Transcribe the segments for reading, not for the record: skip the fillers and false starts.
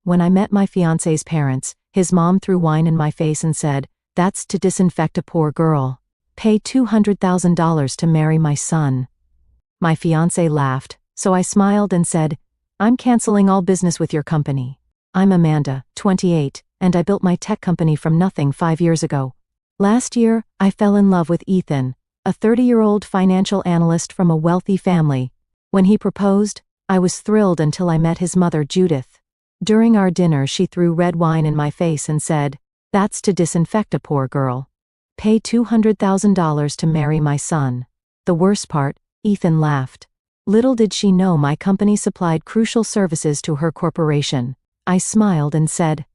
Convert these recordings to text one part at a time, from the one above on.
When I met my fiancé's parents, his mom threw wine in my face and said, "That's to disinfect a poor girl. Pay $200,000 to marry my son." My fiancé laughed, so I smiled and said, "I'm canceling all business with your company. I'm Amanda, 28, and I built my tech company from nothing 5 years ago. Last year, I fell in love with Ethan, a 30-year-old financial analyst from a wealthy family. When he proposed, I was thrilled until I met his mother, Judith. During our dinner, she threw red wine in my face and said, 'That's to disinfect a poor girl. Pay $200,000 to marry my son.'" The worst part, Ethan laughed. Little did she know my company supplied crucial services to her corporation. I smiled and said,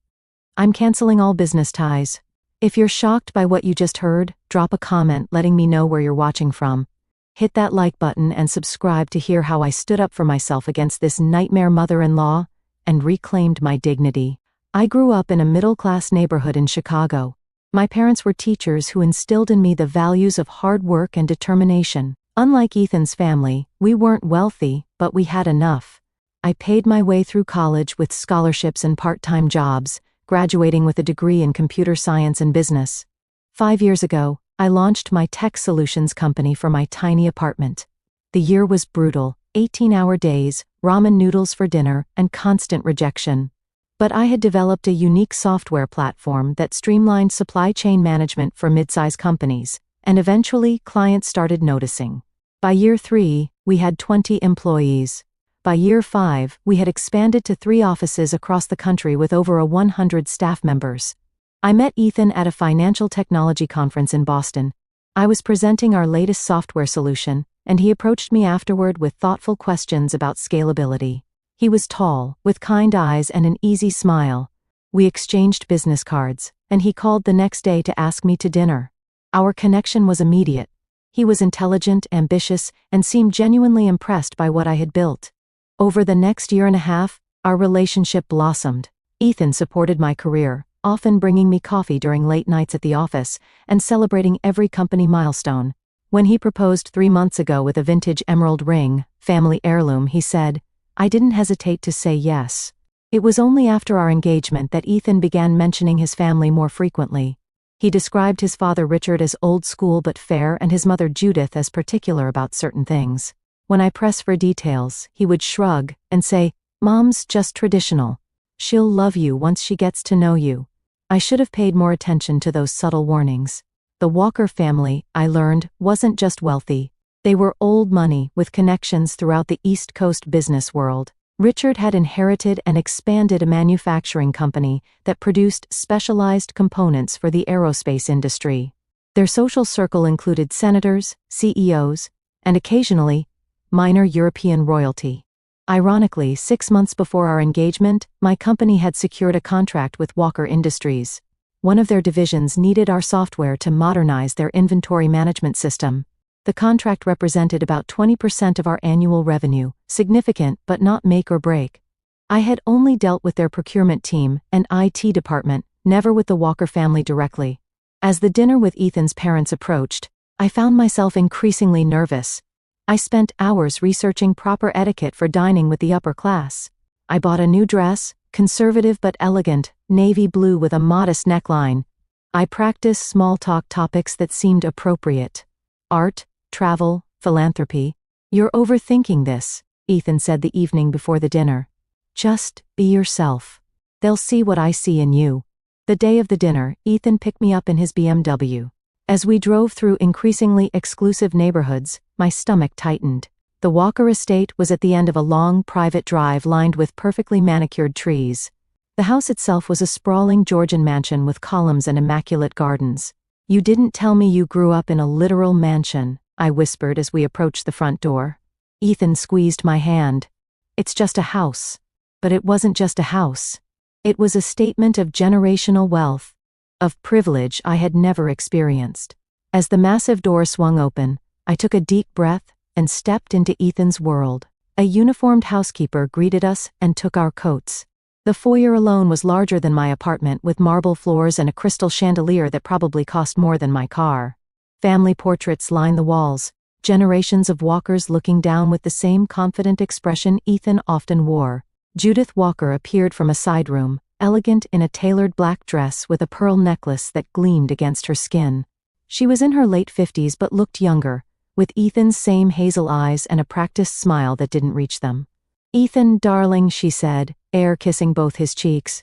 "I'm canceling all business ties." If you're shocked by what you just heard, drop a comment letting me know where you're watching from. Hit that like button and subscribe to hear how I stood up for myself against this nightmare mother-in-law and reclaimed my dignity. I grew up in a middle-class neighborhood in Chicago. My parents were teachers who instilled in me the values of hard work and determination. Unlike Ethan's family, we weren't wealthy, but we had enough. I paid my way through college with scholarships and part-time jobs, graduating with a degree in computer science and business. 5 years ago, I launched my tech solutions company for my tiny apartment. The year was brutal, 18-hour days, ramen noodles for dinner, and constant rejection. But I had developed a unique software platform that streamlined supply chain management for mid-size companies, and eventually clients started noticing. By year 3, we had 20 employees. By year 5, we had expanded to 3 offices across the country with over 100 staff members. I met Ethan at a financial technology conference in Boston. I was presenting our latest software solution, and he approached me afterward with thoughtful questions about scalability. He was tall, with kind eyes and an easy smile. We exchanged business cards, and he called the next day to ask me to dinner. Our connection was immediate. He was intelligent, ambitious, and seemed genuinely impressed by what I had built. Over the next year and a half, our relationship blossomed. Ethan supported my career, often bringing me coffee during late nights at the office and celebrating every company milestone. When he proposed 3 months ago with a vintage emerald ring, family heirloom, he said, "I didn't hesitate to say yes." It was only after our engagement that Ethan began mentioning his family more frequently. He described his father Richard as old school but fair and his mother Judith as particular about certain things. When I pressed for details, he would shrug and say, "Mom's just traditional. She'll love you once she gets to know you." I should have paid more attention to those subtle warnings. The Walker family, I learned, wasn't just wealthy. They were old money with connections throughout the East Coast business world. Richard had inherited and expanded a manufacturing company that produced specialized components for the aerospace industry. Their social circle included senators, CEOs, and occasionally, minor European royalty. Ironically, 6 months before our engagement, my company had secured a contract with Walker Industries. One of their divisions needed our software to modernize their inventory management system. The contract represented about 20% of our annual revenue, significant but not make or break. I had only dealt with their procurement team and IT department, never with the Walker family directly. As the dinner with Ethan's parents approached, I found myself increasingly nervous. I spent hours researching proper etiquette for dining with the upper class. I bought a new dress, conservative but elegant, navy blue with a modest neckline. I practiced small talk topics that seemed appropriate. Art, travel, philanthropy. "You're overthinking this," Ethan said the evening before the dinner. "Just be yourself. They'll see what I see in you." The day of the dinner, Ethan picked me up in his BMW. As we drove through increasingly exclusive neighborhoods, my stomach tightened. The Walker estate was at the end of a long private drive lined with perfectly manicured trees. The house itself was a sprawling Georgian mansion with columns and immaculate gardens. "You didn't tell me you grew up in a literal mansion," I whispered as we approached the front door. Ethan squeezed my hand. "It's just a house." But it wasn't just a house. It was a statement of generational wealth, of privilege I had never experienced. As the massive door swung open, I took a deep breath and stepped into Ethan's world. A uniformed housekeeper greeted us and took our coats. The foyer alone was larger than my apartment, with marble floors and a crystal chandelier that probably cost more than my car. Family portraits lined the walls, generations of Walkers looking down with the same confident expression Ethan often wore. Judith Walker appeared from a side room, elegant in a tailored black dress with a pearl necklace that gleamed against her skin. She was in her late 50s but looked younger, with Ethan's same hazel eyes and a practiced smile that didn't reach them. "Ethan, darling," she said, air kissing both his cheeks.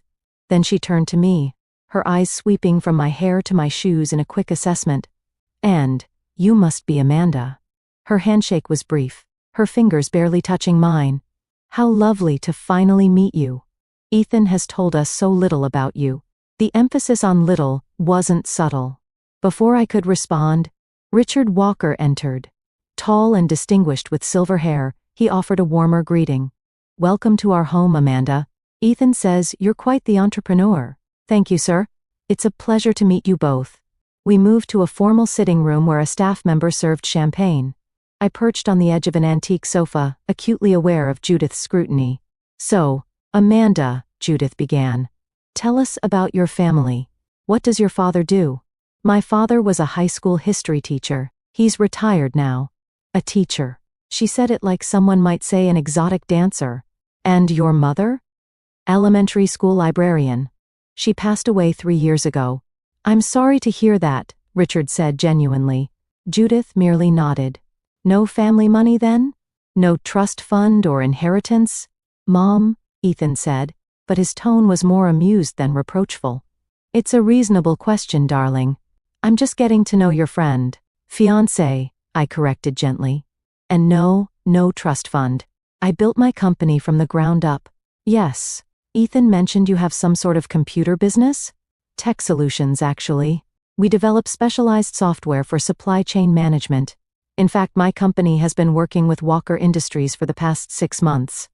Then she turned to me, her eyes sweeping from my hair to my shoes in a quick assessment. "And you must be Amanda." Her handshake was brief, her fingers barely touching mine. "How lovely to finally meet you. Ethan has told us so little about you." The emphasis on little wasn't subtle. Before I could respond, Richard Walker entered. Tall and distinguished with silver hair, he offered a warmer greeting. "Welcome to our home, Amanda. Ethan says you're quite the entrepreneur." "Thank you, sir. It's a pleasure to meet you both." We moved to a formal sitting room where a staff member served champagne. I perched on the edge of an antique sofa, acutely aware of Judith's scrutiny. "So, Amanda," Judith began, "tell us about your family. What does your father do?" "My father was a high school history teacher. He's retired now." "A teacher." She said it like someone might say an exotic dancer. "And your mother?" "Elementary school librarian. She passed away 3 years ago." "I'm sorry to hear that," Richard said genuinely. Judith merely nodded. "No family money then? No trust fund or inheritance?" "Mom," Ethan said, but his tone was more amused than reproachful. "It's a reasonable question, darling. I'm just getting to know your friend." "Fiancé," I corrected gently. "And no trust fund. I built my company from the ground up." "Yes. Ethan mentioned you have some sort of computer business?" "Tech solutions, actually. We develop specialized software for supply chain management. In fact, my company has been working with Walker Industries for the past 6 months."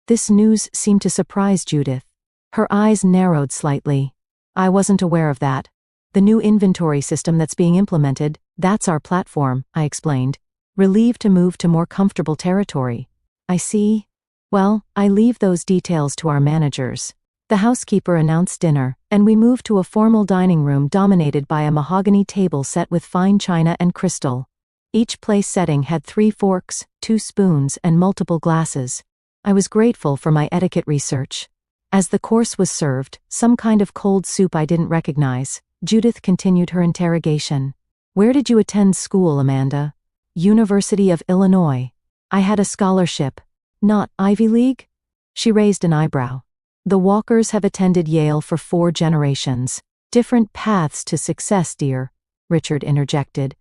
This news seemed to surprise Judith. Her eyes narrowed slightly. "I wasn't aware of that. The new inventory system that's being implemented, that's our platform," I explained, relieved to move to more comfortable territory. "I see. Well, I leave those details to our managers." The housekeeper announced dinner, and we moved to a formal dining room dominated by a mahogany table set with fine china and crystal. Each place setting had 3 forks, 2 spoons, and multiple glasses. I was grateful for my etiquette research. As the course was served, some kind of cold soup I didn't recognize, Judith continued her interrogation. "Where did you attend school, Amanda?" "University of Illinois. I had a scholarship." "Not Ivy League?" She raised an eyebrow. "The Walkers have attended Yale for 4 generations. Different paths to success, dear," Richard interjected.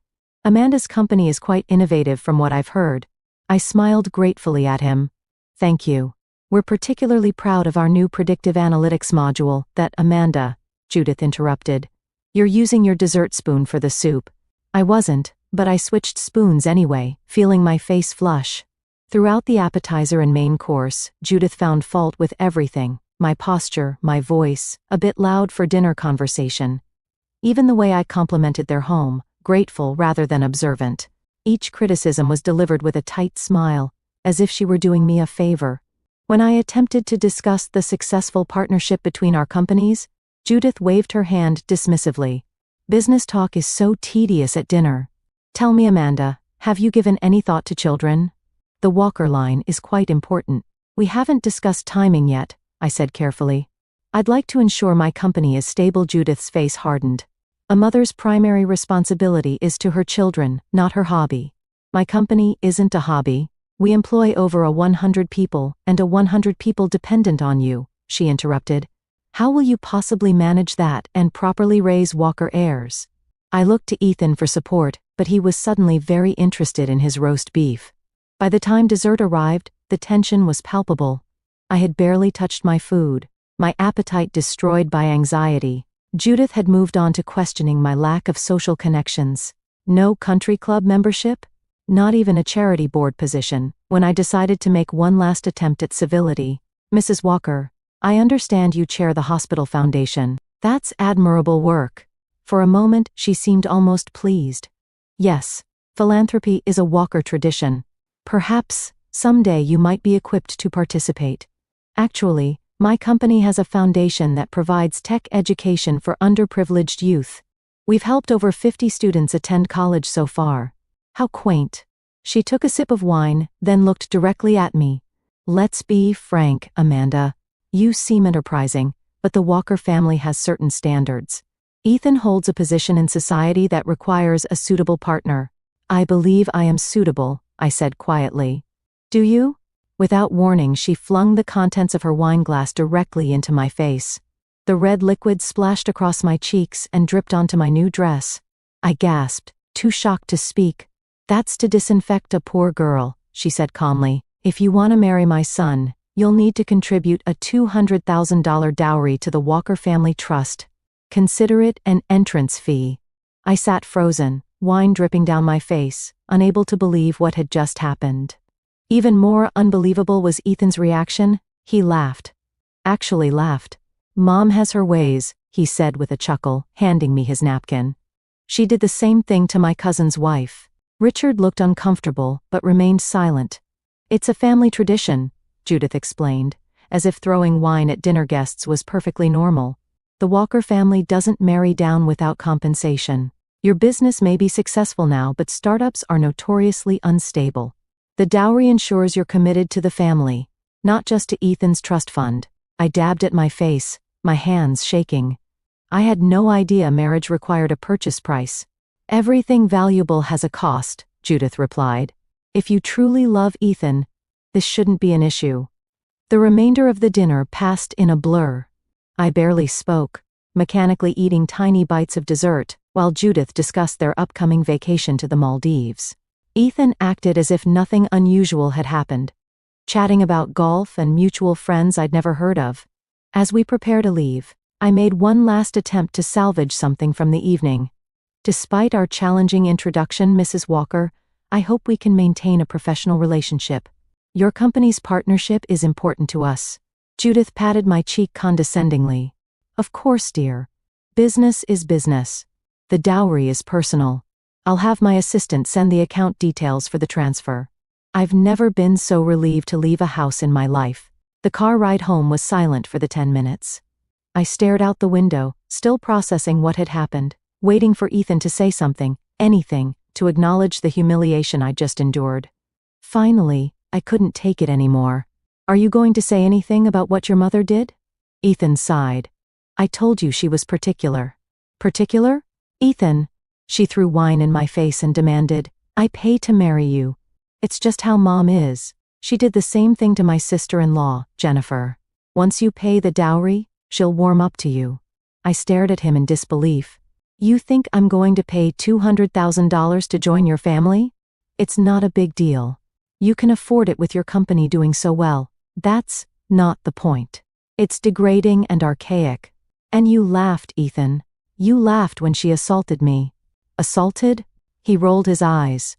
"Amanda's company is quite innovative from what I've heard." I smiled gratefully at him. "Thank you. We're particularly proud of our new predictive analytics module that Amanda," Judith interrupted. "You're using your dessert spoon for the soup." I wasn't, but I switched spoons anyway, feeling my face flush. Throughout the appetizer and main course, Judith found fault with everything: my posture, my voice, a bit loud for dinner conversation. Even the way I complimented their home, grateful rather than observant. Each criticism was delivered with a tight smile, as if she were doing me a favor. When I attempted to discuss the successful partnership between our companies, Judith waved her hand dismissively. "Business talk is so tedious at dinner. Tell me, Amanda, have you given any thought to children? The Walker line is quite important." "We haven't discussed timing yet," I said carefully. "I'd like to ensure my company is stable." Judith's face hardened. "A mother's primary responsibility is to her children, not her hobby." "My company isn't a hobby. We employ over 100 people, and 100 people dependent on you," she interrupted. "How will you possibly manage that and properly raise Walker heirs?" I looked to Ethan for support, but he was suddenly very interested in his roast beef. By the time dessert arrived, the tension was palpable. I had barely touched my food, my appetite destroyed by anxiety. Judith had moved on to questioning my lack of social connections. No country club membership? Not even a charity board position, when I decided to make one last attempt at civility. "Mrs. Walker, I understand you chair the hospital foundation. That's admirable work." For a moment, she seemed almost pleased. "Yes, philanthropy is a Walker tradition. Perhaps, someday you might be equipped to participate. Actually, my company has a foundation that provides tech education for underprivileged youth. We've helped over 50 students attend college so far." "How quaint." She took a sip of wine, then looked directly at me. Let's be frank, Amanda. You seem enterprising, but the Walker family has certain standards. Ethan holds a position in society that requires a suitable partner. I believe I am suitable, I said quietly. Do you? Without warning, she flung the contents of her wine glass directly into my face. The red liquid splashed across my cheeks and dripped onto my new dress. I gasped, too shocked to speak. That's to disinfect a poor girl, she said calmly. If you want to marry my son, you'll need to contribute a $200,000 dowry to the Walker Family Trust. Consider it an entrance fee. I sat frozen, wine dripping down my face, unable to believe what had just happened. Even more unbelievable was Ethan's reaction. He laughed. Actually laughed. Mom has her ways, he said with a chuckle, handing me his napkin. She did the same thing to my cousin's wife. Richard looked uncomfortable, but remained silent. It's a family tradition, Judith explained, as if throwing wine at dinner guests was perfectly normal. The Walker family doesn't marry down without compensation. Your business may be successful now, but startups are notoriously unstable. The dowry ensures you're committed to the family, not just to Ethan's trust fund. I dabbed at my face, my hands shaking. I had no idea marriage required a purchase price. Everything valuable has a cost, Judith replied. If you truly love Ethan, this shouldn't be an issue. The remainder of the dinner passed in a blur. I barely spoke, mechanically eating tiny bites of dessert, while Judith discussed their upcoming vacation to the Maldives. Ethan acted as if nothing unusual had happened, chatting about golf and mutual friends I'd never heard of. As we prepare to leave, I made one last attempt to salvage something from the evening. Despite our challenging introduction, Mrs. Walker, I hope we can maintain a professional relationship. Your company's partnership is important to us. Judith patted my cheek condescendingly. Of course, dear. Business is business. The dowry is personal. I'll have my assistant send the account details for the transfer. I've never been so relieved to leave a house in my life. The car ride home was silent for the 10 minutes. I stared out the window, still processing what had happened, waiting for Ethan to say something, anything, to acknowledge the humiliation I'd just endured. Finally, I couldn't take it anymore. Are you going to say anything about what your mother did? Ethan sighed. I told you she was particular. Particular? Ethan. She threw wine in my face and demanded, I pay to marry you. It's just how Mom is. She did the same thing to my sister-in-law, Jennifer. Once you pay the dowry, she'll warm up to you. I stared at him in disbelief. You think I'm going to pay $200,000 to join your family? It's not a big deal. You can afford it with your company doing so well. That's not the point. It's degrading and archaic. And you laughed, Ethan. You laughed when she assaulted me. Assaulted? He rolled his eyes.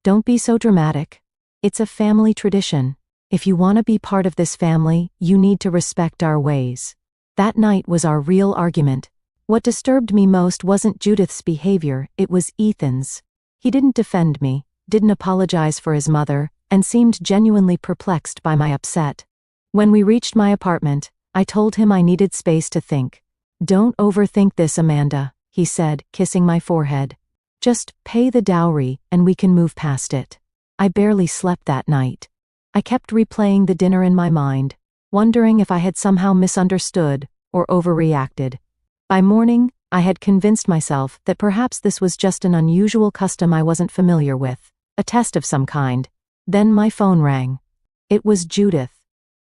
Don't be so dramatic. It's a family tradition. If you want to be part of this family, you need to respect our ways. That night was our real argument. What disturbed me most wasn't Judith's behavior, it was Ethan's. He didn't defend me, didn't apologize for his mother, and seemed genuinely perplexed by my upset. When we reached my apartment, I told him I needed space to think. Don't overthink this, Amanda, he said, kissing my forehead. Just pay the dowry and we can move past it. I barely slept that night. I kept replaying the dinner in my mind, wondering if I had somehow misunderstood or overreacted. By morning, I had convinced myself that perhaps this was just an unusual custom I wasn't familiar with, a test of some kind. Then my phone rang. It was Judith.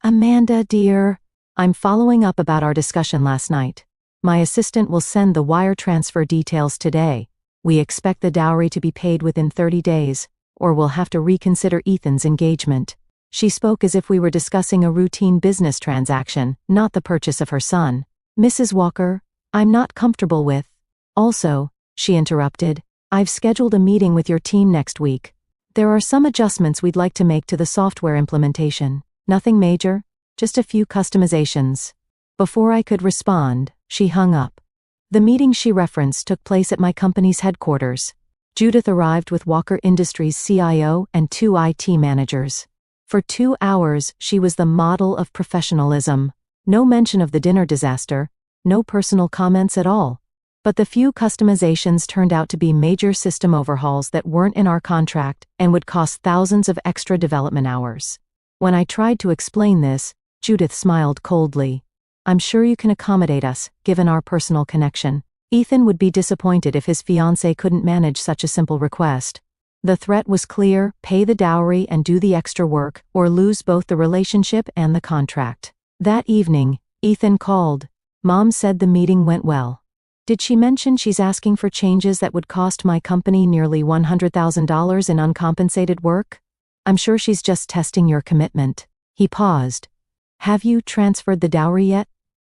Amanda, dear. I'm following up about our discussion last night. My assistant will send the wire transfer details today. We expect the dowry to be paid within 30 days, or we'll have to reconsider Ethan's engagement. She spoke as if we were discussing a routine business transaction, not the purchase of her son. Mrs. Walker, I'm not comfortable with. Also, she interrupted, I've scheduled a meeting with your team next week. There are some adjustments we'd like to make to the software implementation. Nothing major, just a few customizations. Before I could respond, she hung up. The meeting she referenced took place at my company's headquarters. Judith arrived with Walker Industries' CIO and 2 IT managers. For 2 hours, she was the model of professionalism. No mention of the dinner disaster, no personal comments at all. But the few customizations turned out to be major system overhauls that weren't in our contract and would cost thousands of extra development hours. When I tried to explain this, Judith smiled coldly. I'm sure you can accommodate us, given our personal connection. Ethan would be disappointed if his fiancée couldn't manage such a simple request. The threat was clear: pay the dowry and do the extra work, or lose both the relationship and the contract. That evening, Ethan called. Mom said the meeting went well. Did she mention she's asking for changes that would cost my company nearly $100,000 in uncompensated work? I'm sure she's just testing your commitment. He paused. Have you transferred the dowry yet?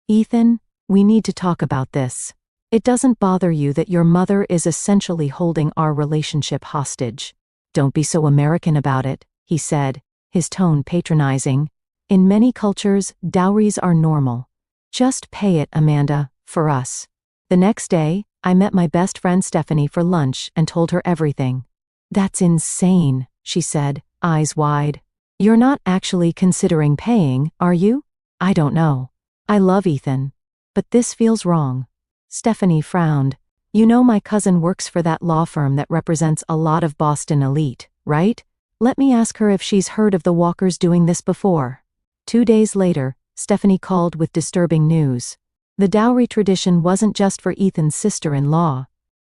Ethan, we need to talk about this. It doesn't bother you that your mother is essentially holding our relationship hostage. Don't be so American about it, he said, his tone patronizing. In many cultures, dowries are normal. Just pay it, Amanda, for us. The next day, I met my best friend Stephanie for lunch and told her everything. That's insane, she said, eyes wide. You're not actually considering paying, are you? I don't know. I love Ethan. But this feels wrong. Stephanie frowned. You know my cousin works for that law firm that represents a lot of Boston elite, right? Let me ask her if she's heard of the Walkers doing this before. 2 days later, Stephanie called with disturbing news. The dowry tradition wasn't just for Ethan's sister-in-law.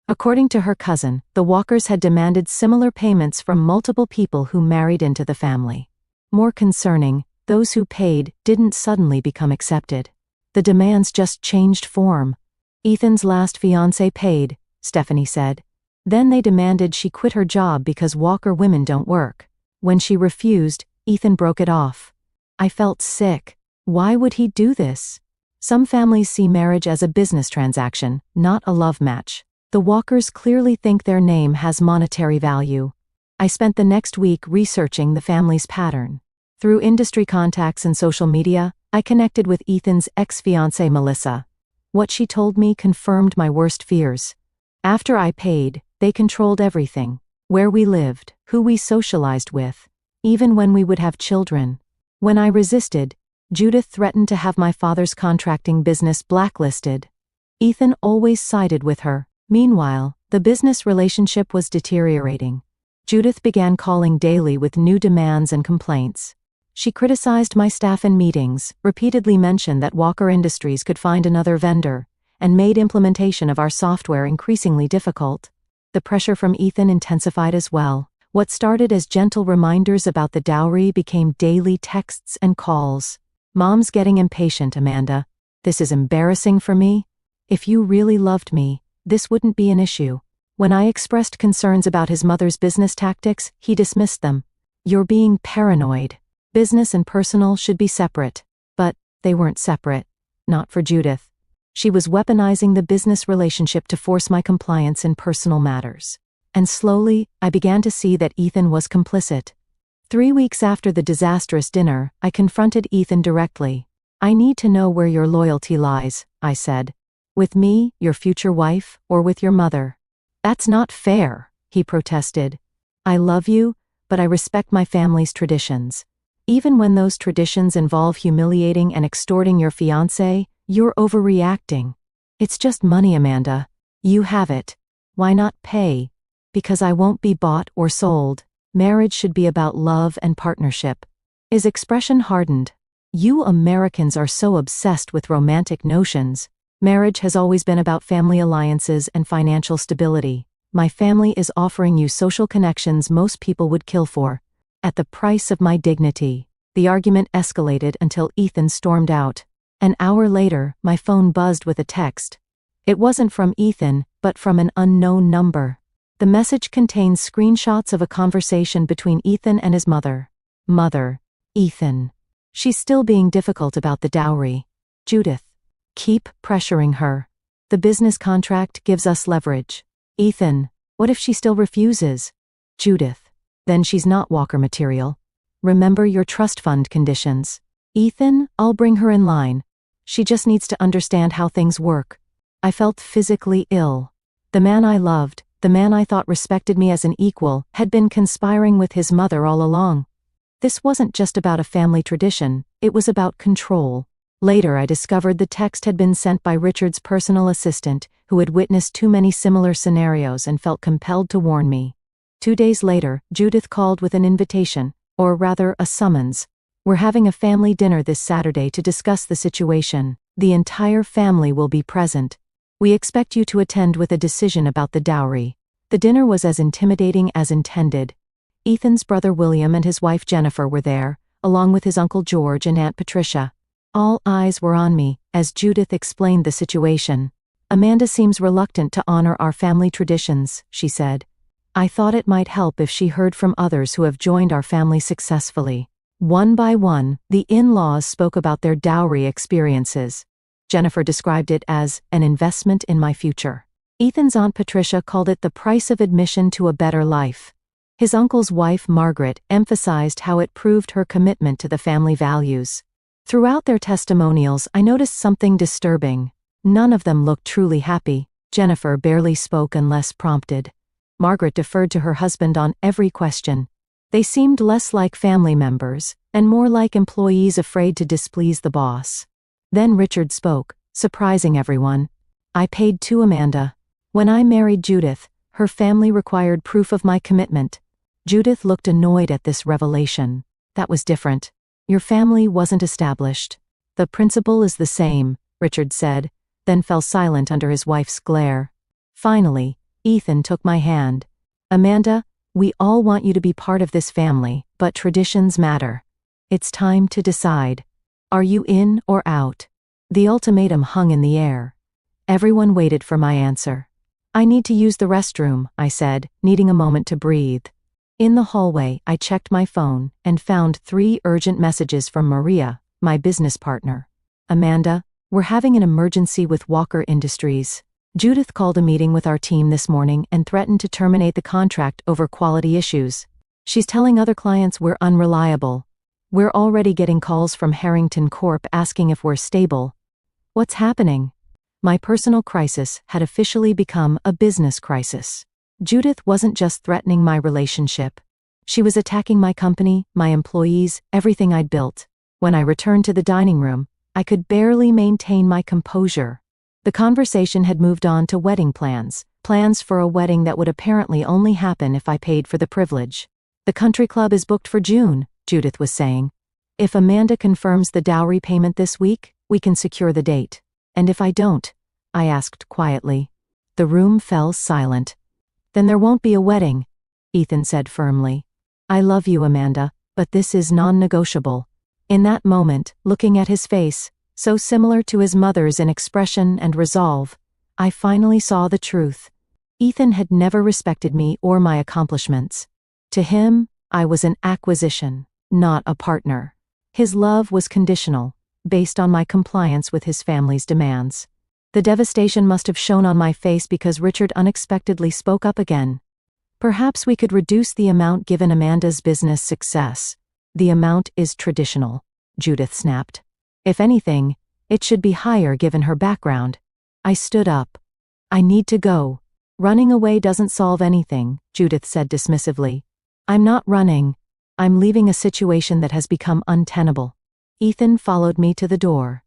According to her cousin, the Walkers had demanded similar payments from multiple people who married into the family. More concerning, those who paid didn't suddenly become accepted. The demands just changed form. Ethan's last fiancé paid, Stephanie said. Then they demanded she quit her job because Walker women don't work. When she refused, Ethan broke it off. I felt sick. Why would he do this? Some families see marriage as a business transaction, not a love match. The Walkers clearly think their name has monetary value. I spent the next week researching the family's pattern. Through industry contacts and social media, I connected with Ethan's ex-fiancée Melissa. What she told me confirmed my worst fears. After I paid, they controlled everything. Where we lived, who we socialized with, even when we would have children. When I resisted, Judith threatened to have my father's contracting business blacklisted. Ethan always sided with her. Meanwhile, the business relationship was deteriorating. Judith began calling daily with new demands and complaints. She criticized my staff in meetings, repeatedly mentioned that Walker Industries could find another vendor, and made implementation of our software increasingly difficult. The pressure from Ethan intensified as well. What started as gentle reminders about the dowry became daily texts and calls. Mom's getting impatient, Amanda. This is embarrassing for me. If you really loved me, this wouldn't be an issue. When I expressed concerns about his mother's business tactics, he dismissed them. You're being paranoid. Business and personal should be separate. But they weren't separate. Not for Judith. She was weaponizing the business relationship to force my compliance in personal matters. And slowly, I began to see that Ethan was complicit. 3 weeks after the disastrous dinner, I confronted Ethan directly. I need to know where your loyalty lies, I said. With me, your future wife, or with your mother? That's not fair, he protested. I love you, but I respect my family's traditions. Even when those traditions involve humiliating and extorting your fiancé, you're overreacting. It's just money, Amanda. You have it. Why not pay? Because I won't be bought or sold. Marriage should be about love and partnership. His expression hardened. You Americans are so obsessed with romantic notions. Marriage has always been about family alliances and financial stability. My family is offering you social connections most people would kill for. At the price of my dignity. The argument escalated until Ethan stormed out. An hour later, my phone buzzed with a text. It wasn't from Ethan, but from an unknown number. The message contained screenshots of a conversation between Ethan and his mother. Mother. Ethan. She's still being difficult about the dowry. Judith. Keep pressuring her. The business contract gives us leverage. Ethan. What if she still refuses? Judith. Then she's not Walker material. Remember your trust fund conditions. Ethan, I'll bring her in line. She just needs to understand how things work. I felt physically ill. The man I loved, the man I thought respected me as an equal, had been conspiring with his mother all along. This wasn't just about a family tradition, it was about control. Later I discovered the text had been sent by Richard's personal assistant, who had witnessed too many similar scenarios and felt compelled to warn me. 2 days later, Judith called with an invitation, or rather a summons. We're having a family dinner this Saturday to discuss the situation. The entire family will be present. We expect you to attend with a decision about the dowry." The dinner was as intimidating as intended. Ethan's brother William and his wife Jennifer were there, along with his Uncle George and Aunt Patricia. All eyes were on me as Judith explained the situation. "Amanda seems reluctant to honor our family traditions," she said. "I thought it might help if she heard from others who have joined our family successfully." One by one, the in-laws spoke about their dowry experiences. Jennifer described it as an investment in my future. Ethan's Aunt Patricia called it the price of admission to a better life. His uncle's wife, Margaret, emphasized how it proved her commitment to the family values. Throughout their testimonials, I noticed something disturbing. None of them looked truly happy. Jennifer barely spoke unless prompted. Margaret deferred to her husband on every question. They seemed less like family members, and more like employees afraid to displease the boss. Then Richard spoke, surprising everyone. "I paid to Amanda. When I married Judith, her family required proof of my commitment." Judith looked annoyed at this revelation. "That was different. Your family wasn't established." "The principle is the same," Richard said, then fell silent under his wife's glare. Finally, Ethan took my hand. "Amanda, we all want you to be part of this family, but traditions matter. It's time to decide. Are you in or out?" The ultimatum hung in the air. Everyone waited for my answer. "I need to use the restroom," I said, needing a moment to breathe. In the hallway, I checked my phone and found 3 urgent messages from Maria, my business partner. "Amanda, we're having an emergency with Walker Industries. Judith called a meeting with our team this morning and threatened to terminate the contract over quality issues. She's telling other clients we're unreliable. We're already getting calls from Harrington Corp asking if we're stable." What's happening? My personal crisis had officially become a business crisis. Judith wasn't just threatening my relationship. She was attacking my company, my employees, everything I'd built. When I returned to the dining room, I could barely maintain my composure. The conversation had moved on to wedding plans for a wedding that would apparently only happen if I paid for the privilege. "The country club is booked for June," Judith was saying. "If Amanda confirms the dowry payment this week, we can secure the date. And if I don't?" I asked quietly. The room fell silent. "Then there won't be a wedding," Ethan said firmly. "I love you, Amanda, but this is non-negotiable." In that moment, looking at his face, so similar to his mother's in expression and resolve, I finally saw the truth. Ethan had never respected me or my accomplishments. To him, I was an acquisition, not a partner. His love was conditional, based on my compliance with his family's demands. The devastation must have shown on my face because Richard unexpectedly spoke up again. "Perhaps we could reduce the amount given Amanda's business success." "The amount is traditional," Judith snapped. "If anything, it should be higher given her background." I stood up. "I need to go." "Running away doesn't solve anything," Judith said dismissively. "I'm not running. I'm leaving a situation that has become untenable." Ethan followed me to the door.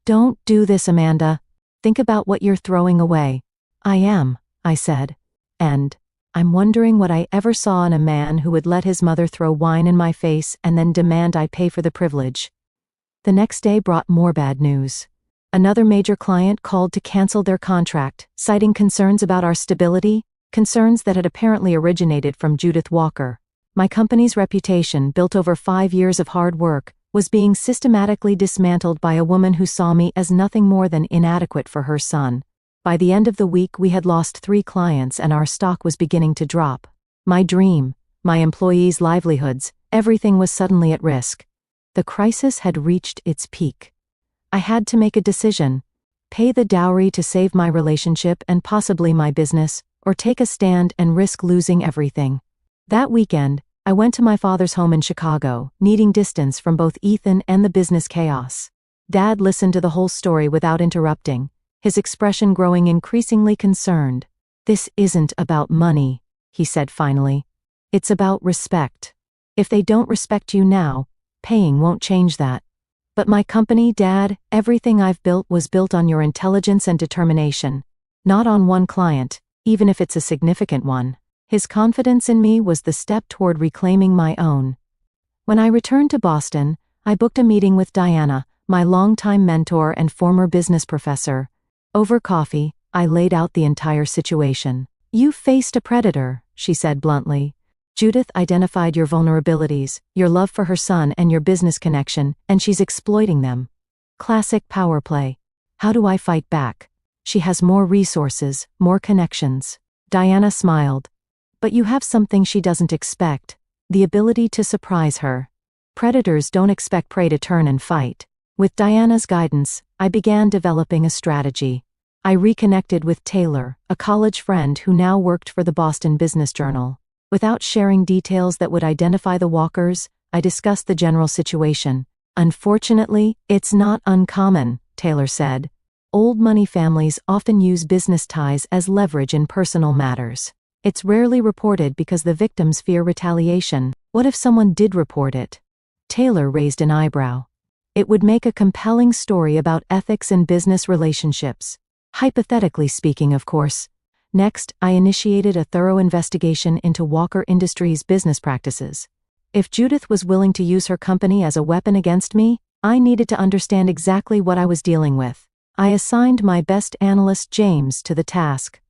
"Don't do this, Amanda. Think about what you're throwing away." "I am," I said. "And I'm wondering what I ever saw in a man who would let his mother throw wine in my face and then demand I pay for the privilege." The next day brought more bad news. Another major client called to cancel their contract, citing concerns about our stability, concerns that had apparently originated from Judith Walker. My company's reputation, built over 5 years of hard work, was being systematically dismantled by a woman who saw me as nothing more than inadequate for her son. By the end of the week, we had lost 3 clients and our stock was beginning to drop. My dream, my employees' livelihoods, everything was suddenly at risk. The crisis had reached its peak. I had to make a decision: pay the dowry to save my relationship and possibly my business, or take a stand and risk losing everything. That weekend, I went to my father's home in Chicago, needing distance from both Ethan and the business chaos. Dad listened to the whole story without interrupting, his expression growing increasingly concerned. "This isn't about money," he said finally. "It's about respect. If they don't respect you now, paying won't change that." "But my company, Dad, everything I've built was built on your intelligence and determination, not on one client, even if it's a significant one." His confidence in me was the step toward reclaiming my own. When I returned to Boston, I booked a meeting with Diana, my longtime mentor and former business professor. Over coffee, I laid out the entire situation. "You faced a predator," she said bluntly. "Judith identified your vulnerabilities, your love for her son and your business connection, and she's exploiting them. Classic power play. How do I fight back? She has more resources, more connections." Diana smiled. "But you have something she doesn't expect, the ability to surprise her. Predators don't expect prey to turn and fight." With Diana's guidance, I began developing a strategy. I reconnected with Taylor, a college friend who now worked for the Boston Business Journal. Without sharing details that would identify the walkers, I discussed the general situation. "Unfortunately, it's not uncommon," Taylor said. "Old money families often use business ties as leverage in personal matters. It's rarely reported because the victims fear retaliation. What if someone did report it?" Taylor raised an eyebrow. "It would make a compelling story about ethics in business relationships. Hypothetically speaking, of course." Next, I initiated a thorough investigation into Walker Industries' business practices. If Judith was willing to use her company as a weapon against me, I needed to understand exactly what I was dealing with. I assigned my best analyst, James, to the task.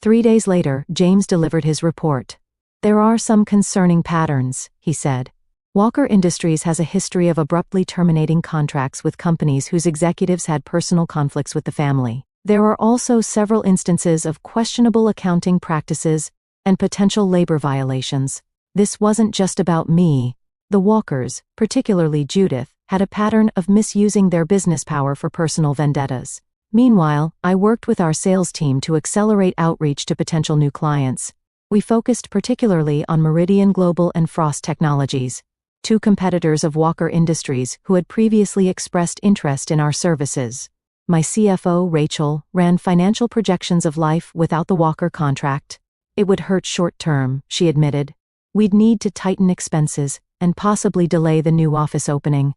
3 days later, James delivered his report. "There are some concerning patterns," he said. "Walker Industries has a history of abruptly terminating contracts with companies whose executives had personal conflicts with the family. There are also several instances of questionable accounting practices and potential labor violations. This wasn't just about me. The Walkers, particularly Judith, had a pattern of misusing their business power for personal vendettas. Meanwhile, I worked with our sales team to accelerate outreach to potential new clients. We focused particularly on Meridian Global and Frost Technologies, 2 competitors of Walker Industries who had previously expressed interest in our services. My CFO, Rachel, ran financial projections of life without the Walker contract. It would hurt short term, she admitted. We'd need to tighten expenses and possibly delay the new office opening.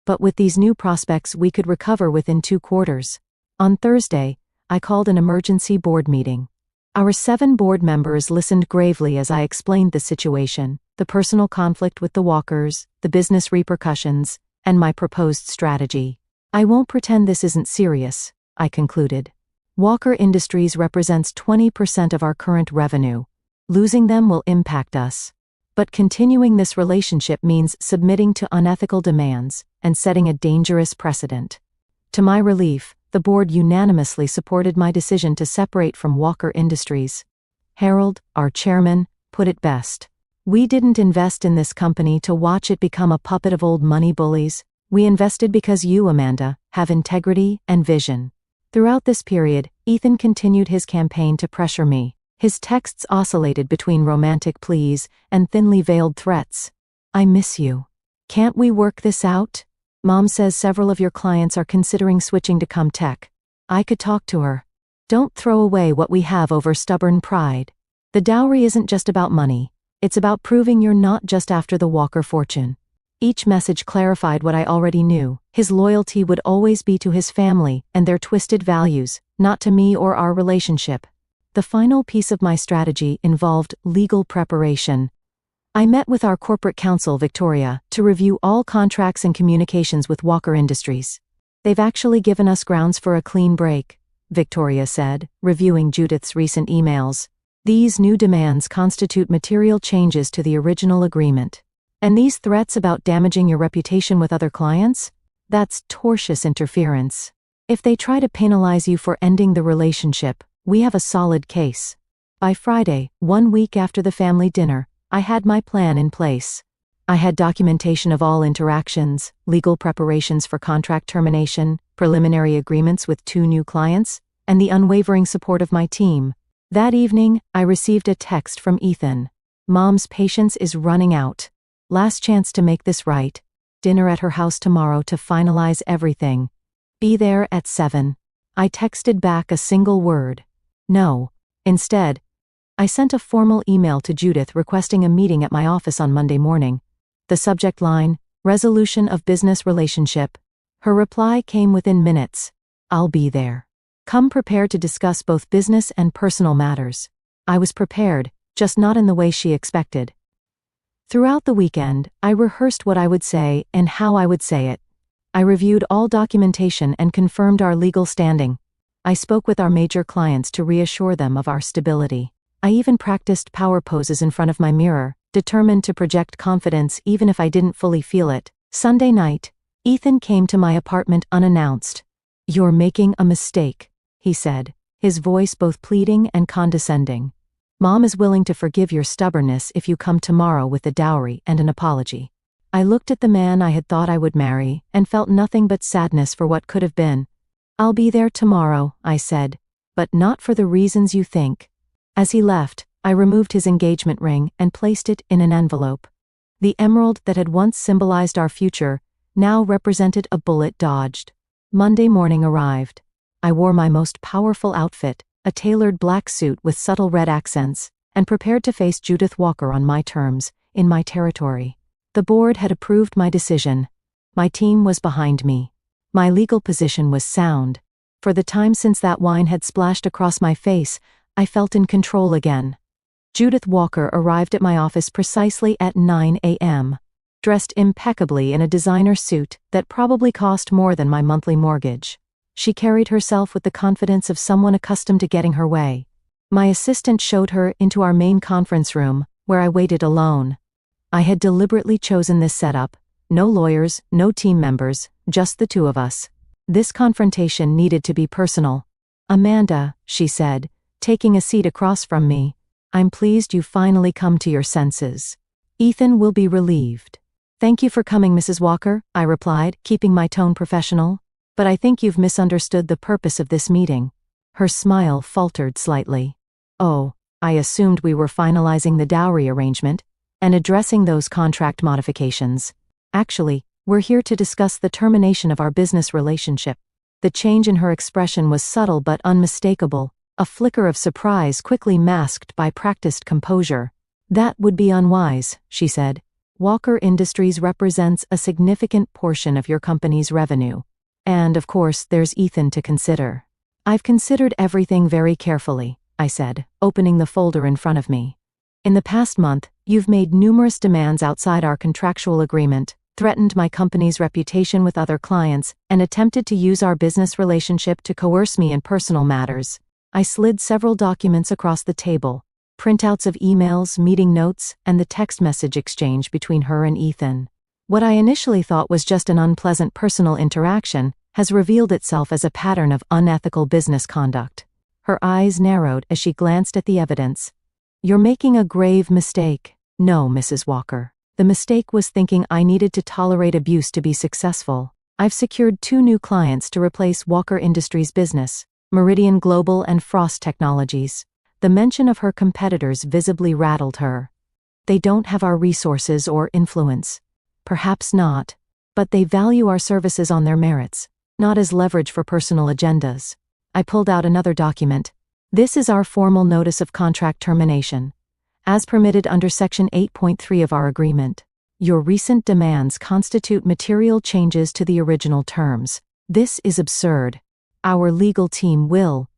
But with these new prospects, we could recover within 2 quarters. On Thursday, I called an emergency board meeting. Our 7 board members listened gravely as I explained the situation, the personal conflict with the Walkers, the business repercussions, and my proposed strategy. "I won't pretend this isn't serious," I concluded. "Walker Industries represents 20% of our current revenue. Losing them will impact us. But continuing this relationship means submitting to unethical demands and setting a dangerous precedent." To my relief, the board unanimously supported my decision to separate from Walker Industries. Harold, our chairman, put it best. "We didn't invest in this company to watch it become a puppet of old money bullies. We invested because you, Amanda, have integrity and vision." Throughout this period, Ethan continued his campaign to pressure me. His texts oscillated between romantic pleas and thinly veiled threats. "I miss you. Can't we work this out? Mom says several of your clients are considering switching to Comtech. I could talk to her. Don't throw away what we have over stubborn pride. The dowry isn't just about money. It's about proving you're not just after the Walker fortune." Each message clarified what I already knew. His loyalty would always be to his family and their twisted values, not to me or our relationship. The final piece of my strategy involved legal preparation. I met with our corporate counsel, Victoria, to review all contracts and communications with Walker Industries. "They've actually given us grounds for a clean break," Victoria said, reviewing Judith's recent emails. "These new demands constitute material changes to the original agreement. And these threats about damaging your reputation with other clients? That's tortious interference. If they try to penalize you for ending the relationship, we have a solid case." By Friday, 1 week after the family dinner, I had my plan in place. I had documentation of all interactions, legal preparations for contract termination, preliminary agreements with 2 new clients, and the unwavering support of my team. That evening, I received a text from Ethan. "Mom's patience is running out. Last chance to make this right. Dinner at her house tomorrow to finalize everything. Be there at 7. I texted back a single word. "No." Instead, I sent a formal email to Judith requesting a meeting at my office on Monday morning. The subject line, "Resolution of Business Relationship." Her reply came within minutes. "I'll be there. Come prepared to discuss both business and personal matters." I was prepared, just not in the way she expected. Throughout the weekend, I rehearsed what I would say and how I would say it. I reviewed all documentation and confirmed our legal standing. I spoke with our major clients to reassure them of our stability. I even practiced power poses in front of my mirror, determined to project confidence even if I didn't fully feel it. Sunday night, Ethan came to my apartment unannounced. "You're making a mistake," he said, his voice both pleading and condescending. "Mom is willing to forgive your stubbornness if you come tomorrow with the dowry and an apology." I looked at the man I had thought I would marry and felt nothing but sadness for what could have been. "I'll be there tomorrow," I said, "but not for the reasons you think." As he left, I removed his engagement ring and placed it in an envelope. The emerald that had once symbolized our future now represented a bullet dodged. Monday morning arrived. I wore my most powerful outfit, a tailored black suit with subtle red accents, and prepared to face Judith Walker on my terms, in my territory. The board had approved my decision. My team was behind me. My legal position was sound. For the time since that wine had splashed across my face, I felt in control again. Judith Walker arrived at my office precisely at 9 a.m., dressed impeccably in a designer suit that probably cost more than my monthly mortgage. She carried herself with the confidence of someone accustomed to getting her way. My assistant showed her into our main conference room, where I waited alone. I had deliberately chosen this setup. No lawyers, no team members, just the two of us. This confrontation needed to be personal. "Amanda," she said, taking a seat across from me, "I'm pleased you've finally come to your senses. Ethan will be relieved." "Thank you for coming, Mrs. Walker," I replied, keeping my tone professional. "But I think you've misunderstood the purpose of this meeting." Her smile faltered slightly. "Oh, I assumed we were finalizing the dowry arrangement and addressing those contract modifications. Actually, we're here to discuss the termination of our business relationship." The change in her expression was subtle but unmistakable, a flicker of surprise quickly masked by practiced composure. "That would be unwise," she said. "Walker Industries represents a significant portion of your company's revenue. And, of course, there's Ethan to consider." "I've considered everything very carefully," I said, opening the folder in front of me. "In the past month, you've made numerous demands outside our contractual agreement, threatened my company's reputation with other clients, and attempted to use our business relationship to coerce me in personal matters." I slid several documents across the table, printouts of emails, meeting notes, and the text message exchange between her and Ethan. What I initially thought was just an unpleasant personal interaction has revealed itself as a pattern of unethical business conduct. Her eyes narrowed as she glanced at the evidence. "You're making a grave mistake." "No, Mrs. Walker. The mistake was thinking I needed to tolerate abuse to be successful. I've secured 2 new clients to replace Walker Industries' business, Meridian Global and Frost Technologies." The mention of her competitors visibly rattled her. "They don't have our resources or influence." "Perhaps not. But they value our services on their merits, not as leverage for personal agendas." I pulled out another document. "This is our formal notice of contract termination, as permitted under Section 8.3 of our agreement. Your recent demands constitute material changes to the original terms. This is absurd. Your legal team will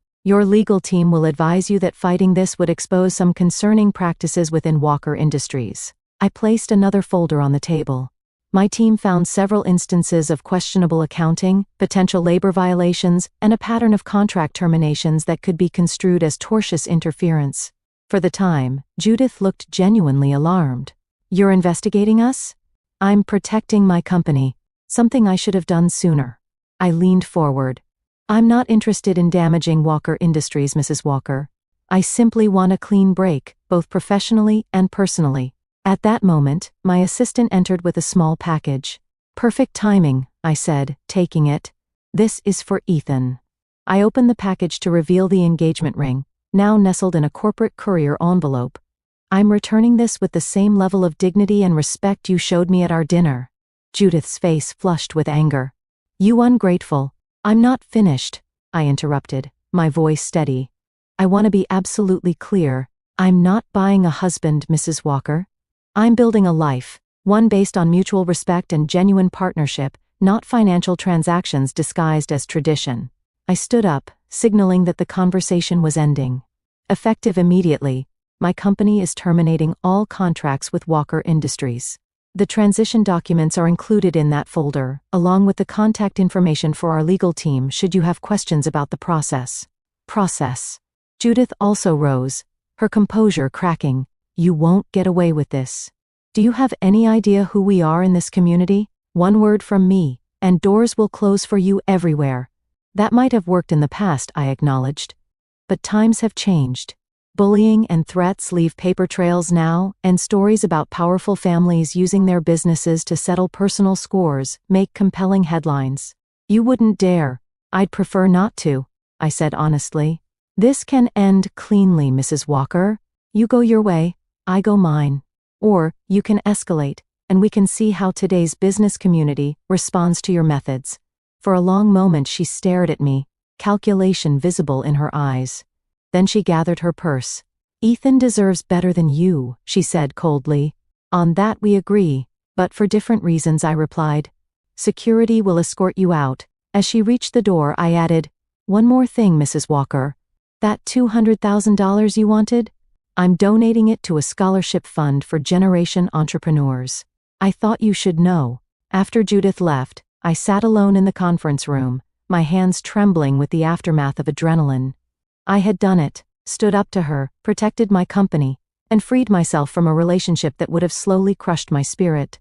advise you that fighting this would expose some concerning practices within Walker Industries." I placed another folder on the table. My team found several instances of questionable accounting, potential labor violations, and a pattern of contract terminations that could be construed as tortious interference. For the time, Judith looked genuinely alarmed. "You're investigating us?" "I'm protecting my company, something I should have done sooner." I leaned forward. "I'm not interested in damaging Walker Industries, Mrs. Walker. I simply want a clean break, both professionally and personally." At that moment, my assistant entered with a small package. "Perfect timing," I said, taking it. "This is for Ethan." I opened the package to reveal the engagement ring, now nestled in a corporate courier envelope. "I'm returning this with the same level of dignity and respect you showed me at our dinner." Judith's face flushed with anger. "You ungrateful." "I'm not finished," I interrupted, my voice steady. "I want to be absolutely clear. I'm not buying a husband, Mrs. Walker. I'm building a life, one based on mutual respect and genuine partnership, not financial transactions disguised as tradition." I stood up, signaling that the conversation was ending. Effective immediately, My company is terminating all contracts with Walker Industries. The transition documents are included in that folder, along with the contact information for our legal team should you have questions about the process. Judith also rose, her composure cracking. You won't get away with this. Do you have any idea who we are in this community? One word from me, and doors will close for you everywhere. That might have worked in the past, I acknowledged. But times have changed. Bullying and threats leave paper trails now, and stories about powerful families using their businesses to settle personal scores make compelling headlines. You wouldn't dare. I'd prefer not to, I said honestly. This can end cleanly, Mrs. Walker. You go your way, I go mine. Or, you can escalate, and we can see how today's business community responds to your methods. For a long moment she stared at me, calculation visible in her eyes. Then she gathered her purse. Ethan deserves better than you, she said coldly. On that we agree, but for different reasons, I replied. Security will escort you out. As she reached the door, I added, one more thing, Mrs. Walker. That $200,000 you wanted? I'm donating it to a scholarship fund for generation entrepreneurs. I thought you should know. After Judith left, I sat alone in the conference room, my hands trembling with the aftermath of adrenaline. I had done it, stood up to her, protected my company, and freed myself from a relationship that would have slowly crushed my spirit.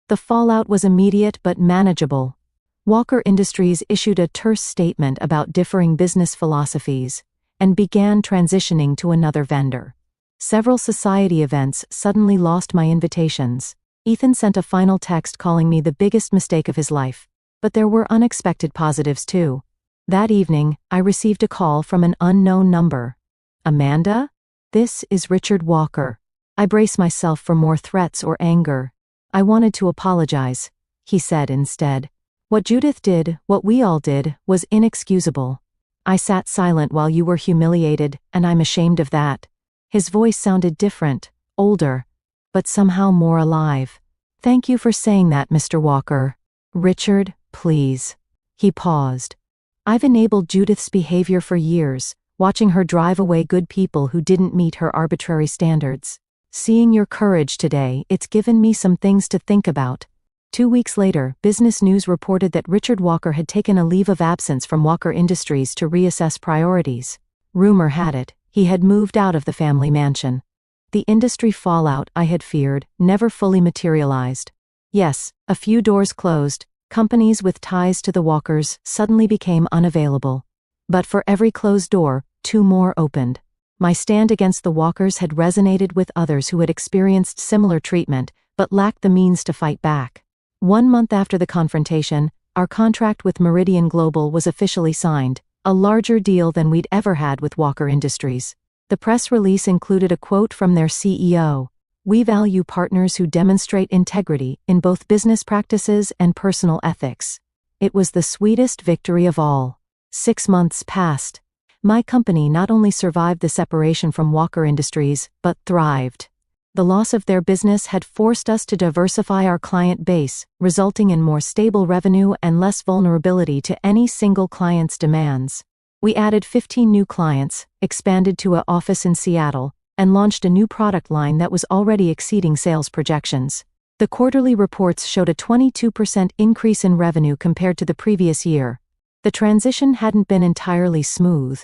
The fallout was immediate but manageable. Walker Industries issued a terse statement about differing business philosophies, and began transitioning to another vendor. Several society events suddenly lost my invitations. Ethan sent a final text calling me the biggest mistake of his life, but there were unexpected positives too. That evening, I received a call from an unknown number. Amanda? This is Richard Walker. I braced myself for more threats or anger. I wanted to apologize, he said instead. What Judith did, what we all did, was inexcusable. I sat silent while you were humiliated, and I'm ashamed of that. His voice sounded different, older, but somehow more alive. Thank you for saying that, Mr. Walker. Richard, please. He paused. I've enabled Judith's behavior for years, watching her drive away good people who didn't meet her arbitrary standards. Seeing your courage today, it's given me some things to think about. 2 weeks later, Business News reported that Richard Walker had taken a leave of absence from Walker Industries to reassess priorities. Rumor had it, he had moved out of the family mansion. The industry fallout I had feared never fully materialized. Yes, a few doors closed. Companies with ties to the Walkers suddenly became unavailable. But for every closed door, 2 more opened. My stand against the Walkers had resonated with others who had experienced similar treatment, but lacked the means to fight back. 1 month after the confrontation, our contract with Meridian Global was officially signed, a larger deal than we'd ever had with Walker Industries. The press release included a quote from their CEO. We value partners who demonstrate integrity in both business practices and personal ethics. It was the sweetest victory of all. 6 months passed. My company not only survived the separation from Walker Industries, but thrived. The loss of their business had forced us to diversify our client base, resulting in more stable revenue and less vulnerability to any single client's demands. We added 15 new clients, expanded to an office in Seattle, and launched a new product line that was already exceeding sales projections. The quarterly reports showed a 22% increase in revenue compared to the previous year. The transition hadn't been entirely smooth.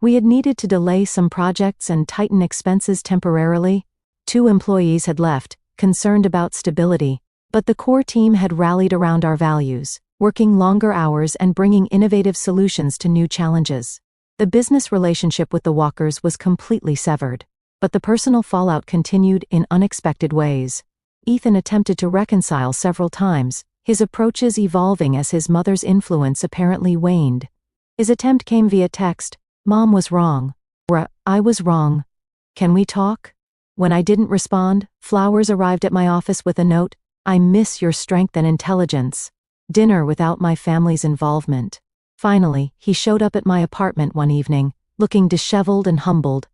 We had needed to delay some projects and tighten expenses temporarily. 2 employees had left, concerned about stability, but the core team had rallied around our values, working longer hours and bringing innovative solutions to new challenges. The business relationship with the Walkers was completely severed. But the personal fallout continued in unexpected ways. Ethan attempted to reconcile several times, his approaches evolving as his mother's influence apparently waned. His attempt came via text, Mom was wrong. Or, I was wrong. Can we talk? When I didn't respond, flowers arrived at my office with a note, I miss your strength and intelligence. Dinner without my family's involvement. Finally, he showed up at my apartment one evening, looking disheveled and humbled.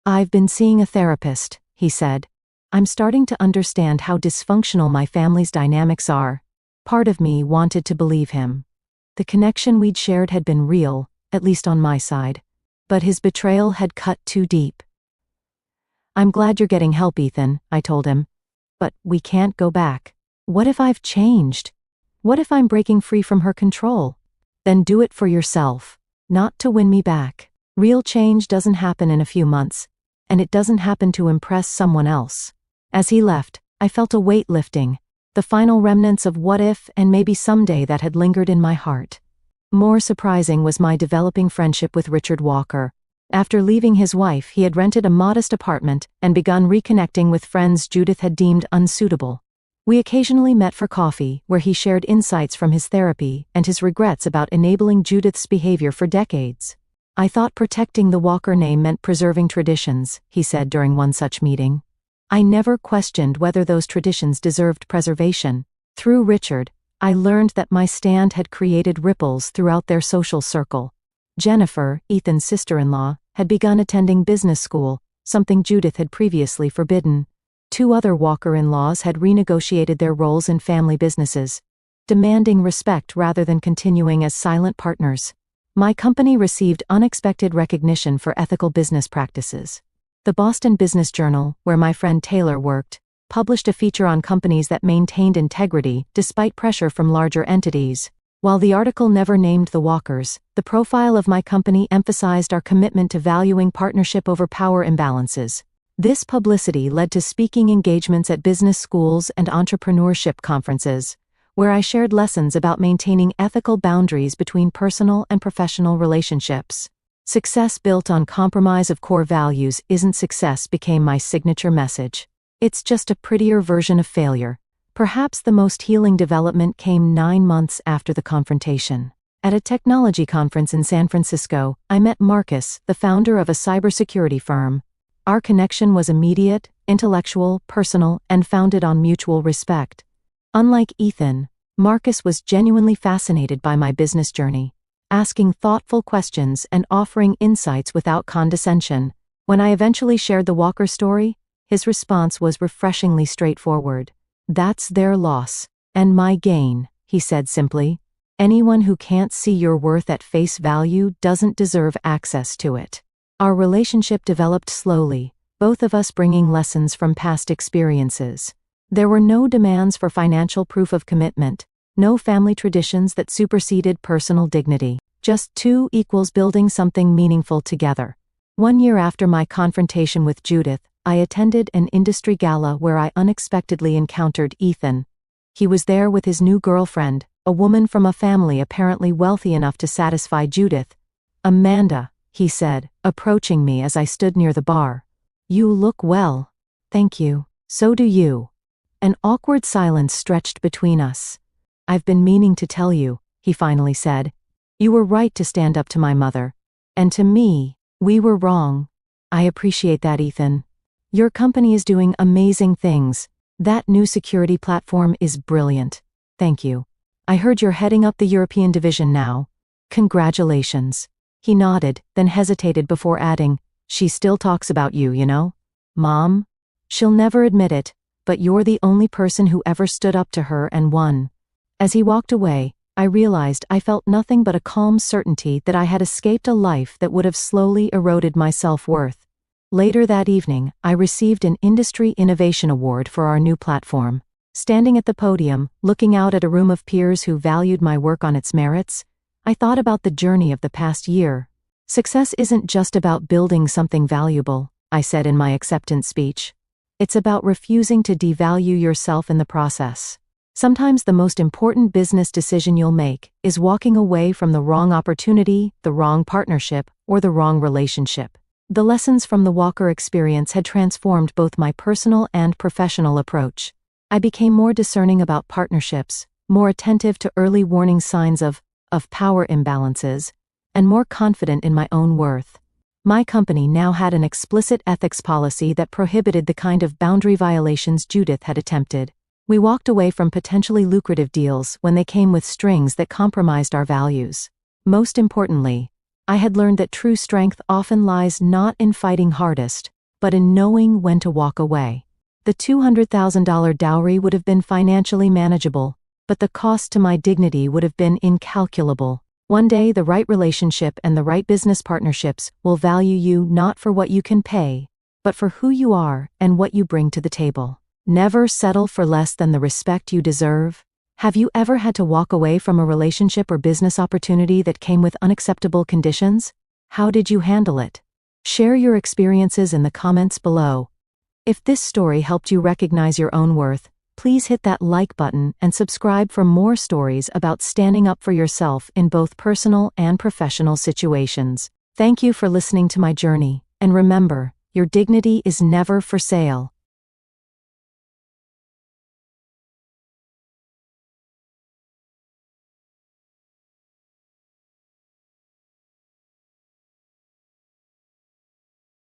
I've been seeing a therapist, he said. I'm starting to understand how dysfunctional my family's dynamics are. Part of me wanted to believe him. The connection we'd shared had been real, at least on my side. But his betrayal had cut too deep. I'm glad you're getting help, Ethan, I told him. But we can't go back. What if I've changed? What if I'm breaking free from her control? Then do it for yourself, not to win me back. Real change doesn't happen in a few months, and it doesn't happen to impress someone else. As he left, I felt a weight lifting, the final remnants of what if and maybe someday that had lingered in my heart. More surprising was my developing friendship with Richard Walker. After leaving his wife, he had rented a modest apartment and begun reconnecting with friends Judith had deemed unsuitable. We occasionally met for coffee, where he shared insights from his therapy and his regrets about enabling Judith's behavior for decades. I thought protecting the Walker name meant preserving traditions, he said during one such meeting. I never questioned whether those traditions deserved preservation. Through Richard, I learned that my stand had created ripples throughout their social circle. Jennifer, Ethan's sister-in-law, had begun attending business school, something Judith had previously forbidden. 2 other Walker-in-laws had renegotiated their roles in family businesses, demanding respect rather than continuing as silent partners. My company received unexpected recognition for ethical business practices. The Boston Business Journal, where my friend Taylor worked, published a feature on companies that maintained integrity despite pressure from larger entities. While the article never named the Walkers, the profile of my company emphasized our commitment to valuing partnership over power imbalances. This publicity led to speaking engagements at business schools and entrepreneurship conferences, where I shared lessons about maintaining ethical boundaries between personal and professional relationships. Success built on compromise of core values isn't success became my signature message. It's just a prettier version of failure. Perhaps the most healing development came 9 months after the confrontation. At a technology conference in San Francisco, I met Marcus, the founder of a cybersecurity firm. Our connection was immediate, intellectual, personal, and founded on mutual respect. Unlike Ethan, Marcus was genuinely fascinated by my business journey, asking thoughtful questions and offering insights without condescension. When I eventually shared the Walker story, his response was refreshingly straightforward. That's their loss, and my gain, he said simply. Anyone who can't see your worth at face value doesn't deserve access to it. Our relationship developed slowly, both of us bringing lessons from past experiences. There were no demands for financial proof of commitment, no family traditions that superseded personal dignity, just 2 equals building something meaningful together. 1 year after my confrontation with Judith, I attended an industry gala where I unexpectedly encountered Ethan. He was there with his new girlfriend, a woman from a family apparently wealthy enough to satisfy Judith. "Amanda," he said, approaching me as I stood near the bar. "You look well." "Thank you. So do you." An awkward silence stretched between us. "I've been meaning to tell you," he finally said. "You were right to stand up to my mother. And to me, we were wrong." "I appreciate that, Ethan. Your company is doing amazing things. That new security platform is brilliant. Thank you. I heard you're heading up the European division now. Congratulations." He nodded, then hesitated before adding, "She still talks about you, you know? Mom? She'll never admit it, but you're the only person who ever stood up to her and won." As he walked away, I realized I felt nothing but a calm certainty that I had escaped a life that would have slowly eroded my self-worth. Later that evening, I received an Industry Innovation Award for our new platform. Standing at the podium, looking out at a room of peers who valued my work on its merits, I thought about the journey of the past year. Success isn't just about building something valuable, I said in my acceptance speech. It's about refusing to devalue yourself in the process. Sometimes the most important business decision you'll make is walking away from the wrong opportunity, the wrong partnership, or the wrong relationship. The lessons from the Walker experience had transformed both my personal and professional approach. I became more discerning about partnerships, more attentive to early warning signs of power imbalances, and more confident in my own worth. My company now had an explicit ethics policy that prohibited the kind of boundary violations Judith had attempted. We walked away from potentially lucrative deals when they came with strings that compromised our values. Most importantly, I had learned that true strength often lies not in fighting hardest, but in knowing when to walk away. The $200,000 dowry would have been financially manageable, but the cost to my dignity would have been incalculable. One day the right relationship and the right business partnerships will value you not for what you can pay, but for who you are and what you bring to the table. Never settle for less than the respect you deserve. Have you ever had to walk away from a relationship or business opportunity that came with unacceptable conditions? How did you handle it? Share your experiences in the comments below. If this story helped you recognize your own worth, please hit that like button and subscribe for more stories about standing up for yourself in both personal and professional situations. Thank you for listening to my journey, and remember, your dignity is never for sale.